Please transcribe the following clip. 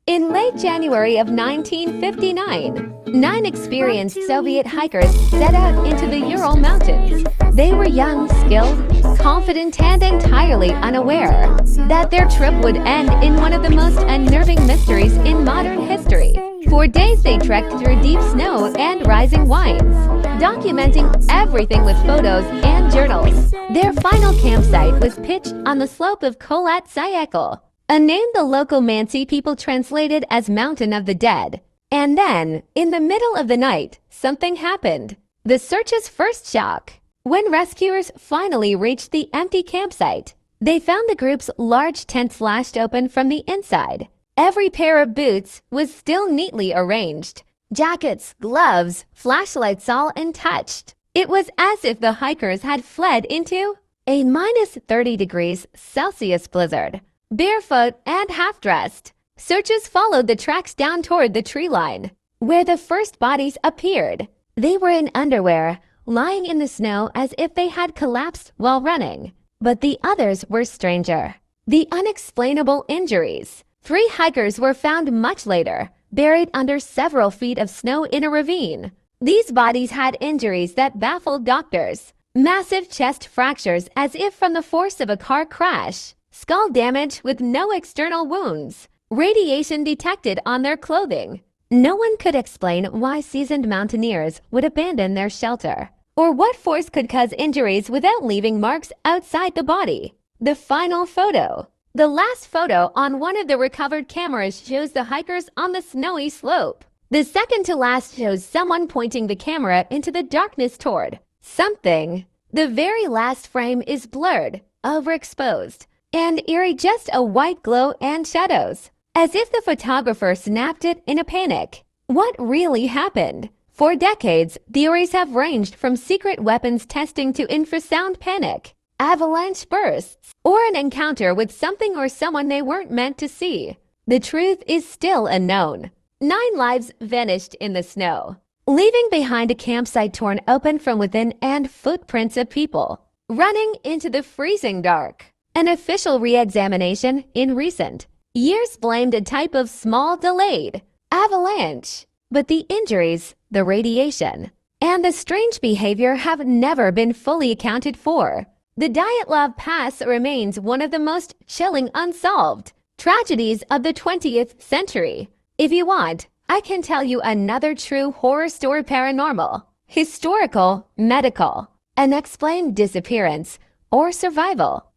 In late January of 1959, 9 experienced Soviet hikers set out into the Ural Mountains. They were young, skilled, confident, and entirely unaware that their trip would end in one of the most unnerving mysteries in modern history. For days they trekked through deep snow and rising winds, documenting everything with photos and journals. Their final campsite was pitched on the slope of Kholat Syakhl, a name the local Mansi people translated as Mountain of the Dead. And then, in the middle of the night, something happened. The search's first shock. When rescuers finally reached the empty campsite, they found the group's large tent slashed open from the inside. Every pair of boots was still neatly arranged. Jackets, gloves, flashlights all untouched. It was as if the hikers had fled into a minus 30 degrees Celsius blizzard. Barefoot and half-dressed, searchers followed the tracks down toward the tree line, where the first bodies appeared. They were in underwear, lying in the snow as if they had collapsed while running. But the others were stranger. The unexplainable injuries. 3 hikers were found much later, buried under several feet of snow in a ravine. These bodies had injuries that baffled doctors. Massive chest fractures as if from the force of a car crash. Skull damage with no external wounds. Radiation detected on their clothing. No one could explain why seasoned mountaineers would abandon their shelter, or what force could cause injuries without leaving marks outside the body. The final photo. The last photo on one of the recovered cameras shows the hikers on the snowy slope. The second to last shows someone pointing the camera into the darkness toward something. The very last frame is blurred, overexposed, and eerie, just a white glow and shadows, as if the photographer snapped it in a panic. What really happened? For decades, theories have ranged from secret weapons testing to infrasound panic, avalanche bursts, or an encounter with something or someone they weren't meant to see. The truth is still unknown. 9 lives vanished in the snow, leaving behind a campsite torn open from within and footprints of people running into the freezing dark. An official re-examination in recent years blamed a type of small delayed avalanche, but the injuries, the radiation, and the strange behavior have never been fully accounted for. The Dyatlov Pass remains one of the most chilling unsolved tragedies of the 20th century. If you want, I can tell you another true horror story: paranormal, historical, medical, unexplained disappearance, or survival.